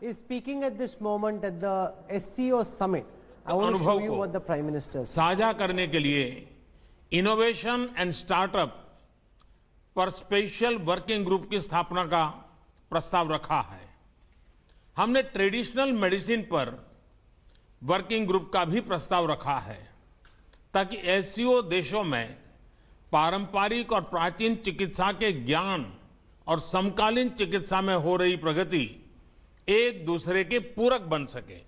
is speaking at this moment at the SCO summit. I want to show you what the Prime Minister said. साझा करने के लिए innovation and startup पर special working group की स्थापना का प्रस्ताव रखा है। हमने ट्रेडिशनल मेडिसिन पर वर्किंग ग्रुप का भी प्रस्ताव रखा है ताकि एससीओ देशों में पारंपरिक और प्राचीन चिकित्सा के ज्ञान और समकालीन चिकित्सा में हो रही प्रगति एक दूसरे के पूरक बन सके।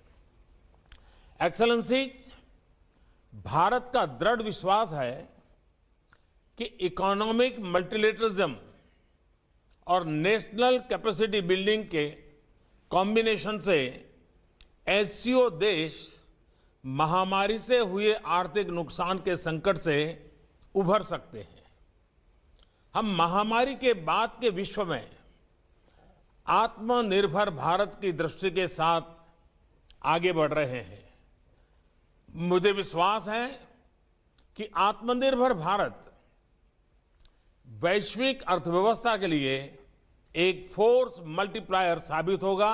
एक्सेलेंसीज, भारत का दृढ़ विश्वास है कि इकोनॉमिक मल्टीलेटरिज्म और नेशनल कैपेसिटी बिल्डिंग के कॉम्बिनेशन से एससीओ देश महामारी से हुए आर्थिक नुकसान के संकट से उभर सकते हैं। हम महामारी के बाद के विश्व में आत्मनिर्भर भारत की दृष्टि के साथ आगे बढ़ रहे हैं। मुझे विश्वास है कि आत्मनिर्भर भारत वैश्विक अर्थव्यवस्था के लिए एक फोर्स मल्टीप्लायर साबित होगा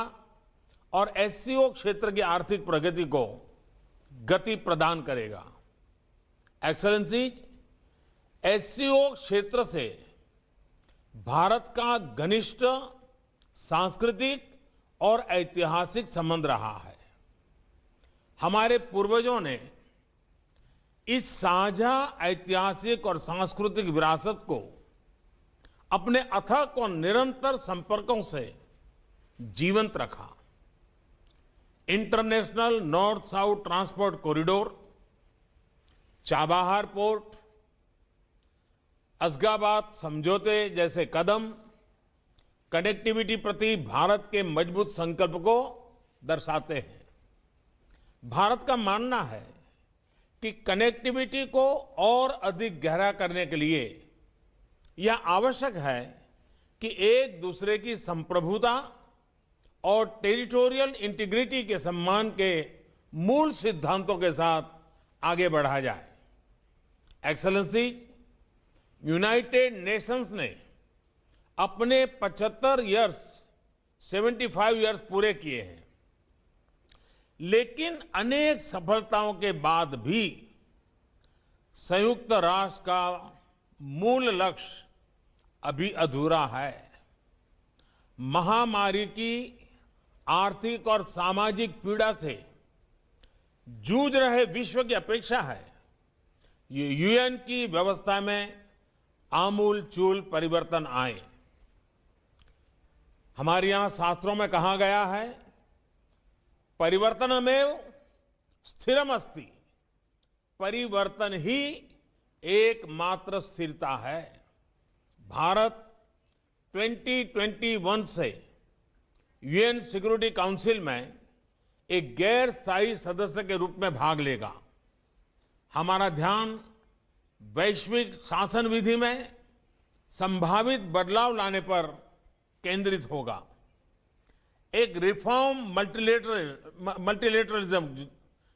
और एससीओ क्षेत्र की आर्थिक प्रगति को गति प्रदान करेगा। एक्सेलेंसीज, एससीओ क्षेत्र से भारत का घनिष्ठ सांस्कृतिक और ऐतिहासिक संबंध रहा है। हमारे पूर्वजों ने इस साझा ऐतिहासिक और सांस्कृतिक विरासत को अपने अथक और निरंतर संपर्कों से जीवंत रखा। International north south transport corridor, Chabahar port, असगाबाद समझौते जैसे कदम कनेक्टिविटी प्रति भारत के मजबूत संकल्प को दर्शाते हैं। भारत का मानना है कि कनेक्टिविटी को और अधिक गहरा करने के लिए यह आवश्यक है कि एक दूसरे की संप्रभुता और टेरिटोरियल इंटीग्रिटी के सम्मान के मूल सिद्धांतों के साथ आगे बढ़ा जाए। एक्सेलेंसीज, यूनाइटेड नेशंस ने अपने 75 इयर्स पूरे किए हैं, लेकिन अनेक सफलताओं के बाद भी संयुक्त राष्ट्र का मूल लक्ष्य अभी अधूरा है। महामारी की आर्थिक और सामाजिक पीड़ा से जूझ रहे विश्व की अपेक्षा है ये यूएन की व्यवस्था में आमूलचूल परिवर्तन आए। हमारे यहां शास्त्रों में कहा गया है, परिवर्तनमेव स्थिरमस्ति, परिवर्तन ही एकमात्र स्थिरता है। भारत 2021 से यूएन सिक्योरिटी काउंसिल में एक गैर स्थायी सदस्य के रूप में भाग लेगा। हमारा ध्यान वैश्विक शासन विधि में संभावित बदलाव लाने पर केंद्रित होगा। एक रिफॉर्म मल्टीलेटरलिज्म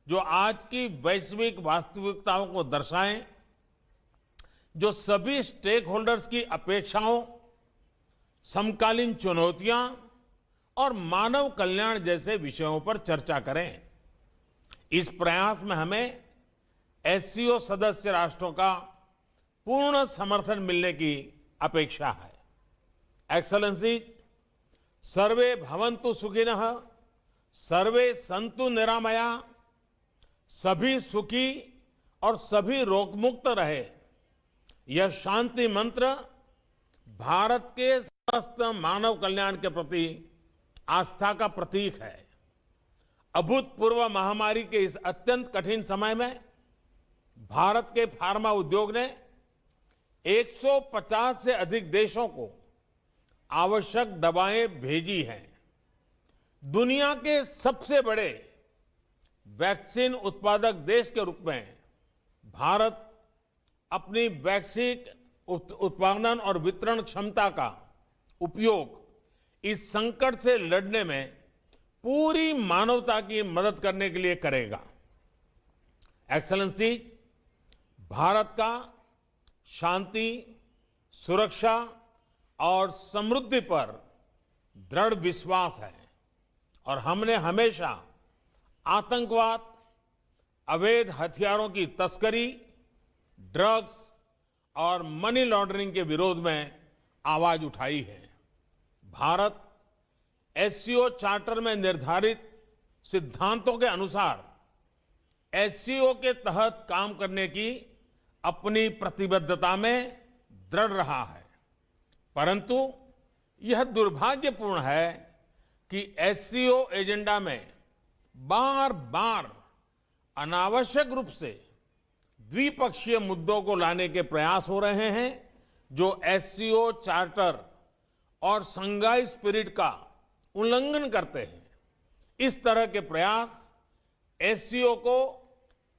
जो आज की वैश्विक वास्तविकताओं को दर्शाएं, जो सभी स्टेक होल्डर्स की अपेक्षाओं, समकालीन चुनौतियां और मानव कल्याण जैसे विषयों पर चर्चा करें। इस प्रयास में हमें एससीओ सदस्य राष्ट्रों का पूर्ण समर्थन मिलने की अपेक्षा है। एक्सेलेंसीज, सर्वे भवन्तु सुखिनः, सर्वे सन्तु निरामया, सभी सुखी और सभी रोगमुक्त रहे, यह शांति मंत्र भारत के स्वस्थ मानव कल्याण के प्रति आस्था का प्रतीक है। अभूतपूर्व महामारी के इस अत्यंत कठिन समय में भारत के फार्मा उद्योग ने 150 से अधिक देशों को आवश्यक दवाएं भेजी हैं। दुनिया के सबसे बड़े वैक्सीन उत्पादक देश के रूप में भारत अपनी वैक्सीन उत्पादन और वितरण क्षमता का उपयोग इस संकट से लड़ने में पूरी मानवता की मदद करने के लिए करेगा। एक्सेलेंसी, भारत का शांति, सुरक्षा और समृद्धि पर दृढ़ विश्वास है और हमने हमेशा आतंकवाद, अवैध हथियारों की तस्करी, ड्रग्स और मनी लॉन्ड्रिंग के विरोध में आवाज उठाई है। भारत एससीओ चार्टर में निर्धारित सिद्धांतों के अनुसार एससीओ के तहत काम करने की अपनी प्रतिबद्धता में दृढ़ रहा है, परंतु यह दुर्भाग्यपूर्ण है कि एससीओ एजेंडा में बार बार अनावश्यक रूप से द्विपक्षीय मुद्दों को लाने के प्रयास हो रहे हैं, जो एससीओ चार्टर और शंघाई स्पिरिट का उल्लंघन करते हैं। इस तरह के प्रयास एससीओ को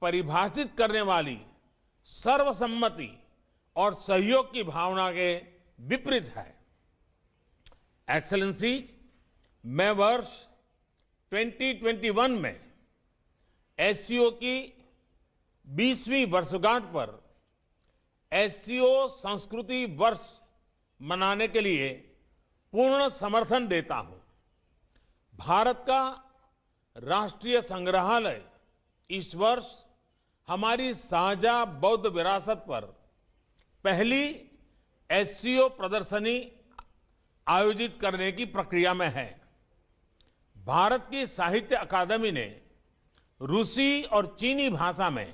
परिभाषित करने वाली सर्वसम्मति और सहयोग की भावना के विपरीत है। एक्सेलेंसीज, मैं वर्ष 2021 में एससीओ की 20वीं वर्षगांठ पर एससीओ संस्कृति वर्ष मनाने के लिए पूर्ण समर्थन देता हूं। भारत का राष्ट्रीय संग्रहालय इस वर्ष हमारी साझा बौद्ध विरासत पर पहली एससीओ प्रदर्शनी आयोजित करने की प्रक्रिया में है। भारत की साहित्य अकादमी ने रूसी और चीनी भाषा में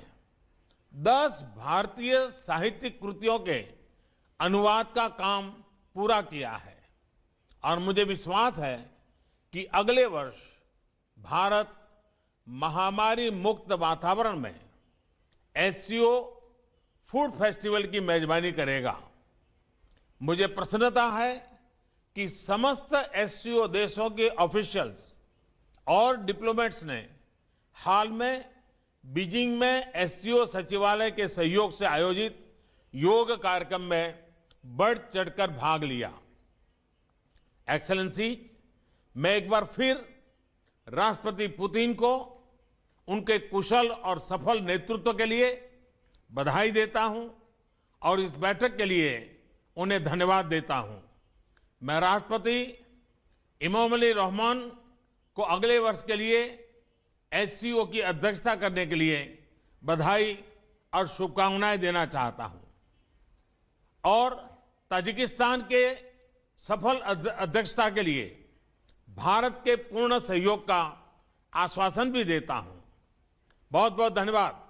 10 भारतीय साहित्यिक कृतियों के अनुवाद का काम पूरा किया है और मुझे विश्वास है कि अगले वर्ष भारत महामारी मुक्त वातावरण में एससीओ फूड फेस्टिवल की मेजबानी करेगा। मुझे प्रसन्नता है कि समस्त एससीओ देशों के ऑफिशियल्स और डिप्लोमेट्स ने हाल में बीजिंग में एससीओ सचिवालय के सहयोग से आयोजित योग कार्यक्रम में बढ़ चढ़कर भाग लिया। एक्सेलेंसी, मैं एक बार फिर राष्ट्रपति पुतिन को उनके कुशल और सफल नेतृत्व के लिए बधाई देता हूं और इस बैठक के लिए उन्हें धन्यवाद देता हूं। मैं राष्ट्रपति इमामोली रहमान को अगले वर्ष के लिए एससीओ की अध्यक्षता करने के लिए बधाई और शुभकामनाएं देना चाहता हूं और ताजिकिस्तान के सफल अध्यक्षता के लिए भारत के पूर्ण सहयोग का आश्वासन भी देता हूं। बहुत बहुत धन्यवाद।